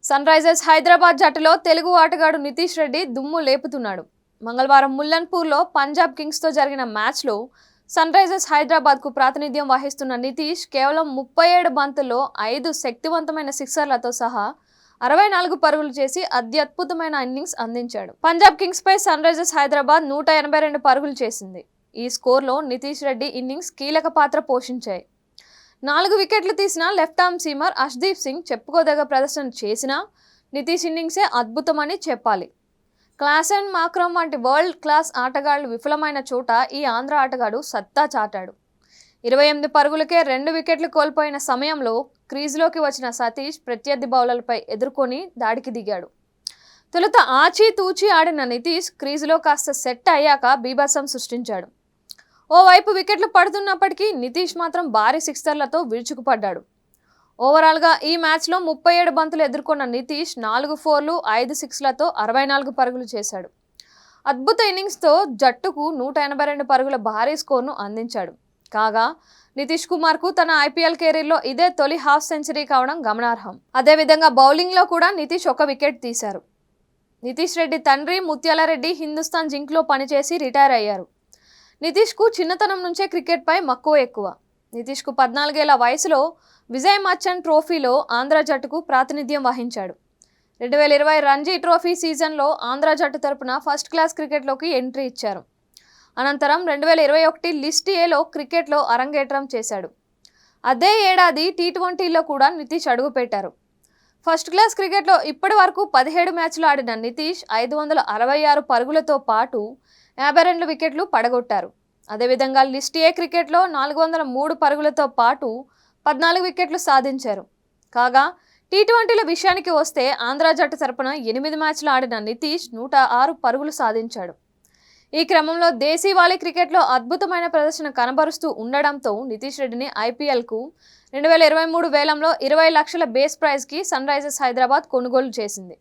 Sun Risers Hyderabad జట్టులో తెలుగు ఆటగాడు నితీష్ రెడ్డి దుమ్ము లేపుతున్నాడు. మంగళవారం ముల్లన్పూర్లో పంజాబ్ కింగ్స్తో జరిగిన మ్యాచ్లో సన్ రైజర్స్ హైదరాబాద్కు ప్రాతినిధ్యం వహిస్తున్న నితీష్ కేవలం 37 బంతుల్లో 5 శక్తివంతమైన సిక్సర్లతో సహా 64 పరుగులు చేసి అత్యద్భుతమైన ఇన్నింగ్స్ అందించాడు. పంజాబ్ కింగ్స్పై సన్ రైజర్స్ హైదరాబాద్ 182 పరుగులు చేసింది. ఈ స్కోర్లో నితీష్ రెడ్డి ఇన్నింగ్స్ కీలక పాత్ర పోషించాయి. 4 వికెట్లు తీసిన left arm seamer Arshdeep Singh చెప్పుకోదగ్గ ప్రదర్శన చేసినా నితీష్ ఇన్నింగ్సే అద్భుతమని చెప్పాలి. క్లాస్ అండ్ మాక్రమ్ వంటి వరల్డ్ క్లాస్ ఆటగాళ్లు విఫలమైన చోట ఈ ఆంధ్ర ఆటగాడు సత్తా చాటాడు. 28 పరుగులకే 2 వికెట్లు కోల్పోయిన సమయంలో క్రీజులోకి వచ్చిన సతీష్ ప్రత్యర్థి బౌలర్లపై ఎదుర్కొని దాడికి దిగాడు. తొలుత ఆచితూచి ఆడిన నితీష్ క్రీజులో కాస్త సెట్ అయ్యాక బీభత్సం సృష్టించాడు. ఓవైపు వికెట్లు పడుతున్నప్పటికీ నితీష్ మాత్రం భారీ సిక్సర్లతో విరుచుకుపడ్డాడు. ఓవరాల్గా ఈ మ్యాచ్లో 37 బంతులు ఎదుర్కొన్న నితీష్ 4 ఫోర్లు 5 సిక్స్లతో 64 పరుగులు చేశాడు. అద్భుత ఇన్నింగ్స్తో జట్టుకు 182 పరుగుల భారీ స్కోర్ను అందించాడు. కాగా నితీష్ కుమార్కు తన ఐపీఎల్ కెరీర్లో ఇదే తొలి హాఫ్ సెంచరీ కావడం గమనార్హం. అదేవిధంగా బౌలింగ్లో కూడా నితీష్ 1 వికెట్ తీశారు. నితీష్ రెడ్డి తండ్రి ముత్యాలరెడ్డి హిందుస్థాన్ జింక్లో పనిచేసి రిటైర్ అయ్యారు. నితీష్కు చిన్నతనం నుంచే క్రికెట్పై మక్కువ ఎక్కువ. నితీష్కు 14 ఏళ్ల వయసులో విజయ్ మర్చెంట్ ట్రోఫీలో ఆంధ్ర జట్టుకు ప్రాతినిధ్యం వహించాడు. 2020 రంజీ ట్రోఫీ సీజన్లో ఆంధ్ర జట్టు తరపున ఫస్ట్ క్లాస్ క్రికెట్లోకి ఎంట్రీ ఇచ్చారు. అనంతరం 2021 లిస్ట్ ఏలో క్రికెట్లో అరంగేట్రం చేశాడు. అదే ఏడాది టీ20లో కూడా నితీష్ అడుగుపెట్టారు. ఫస్ట్ క్లాస్ క్రికెట్లో ఇప్పటి వరకు 17 మ్యాచ్లు ఆడిన నితీష్ 566 పరుగులతో పాటు 52 వికెట్లు పడగొట్టారు. అదేవిధంగా లిస్ట్ ఏ క్రికెట్లో 403 పరుగులతో పాటు 14 వికెట్లు సాధించారు. కాగా టీ20ల విషయానికి వస్తే ఆంధ్ర జట్టు తరపున 8 మ్యాచ్లు ఆడిన నితీష్ 106 పరుగులు సాధించాడు. ఈ క్రమంలో దేశీవాళీ క్రికెట్లో అద్భుతమైన ప్రదర్శన కనబరుస్తూ ఉండడంతో నితీష్ రెడ్డిని ఐపీఎల్కు 2023 వేలంలో 20 లక్షల బేస్ ప్రైజ్కి సన్ రైజర్స్ హైదరాబాద్ కొనుగోలు చేసింది.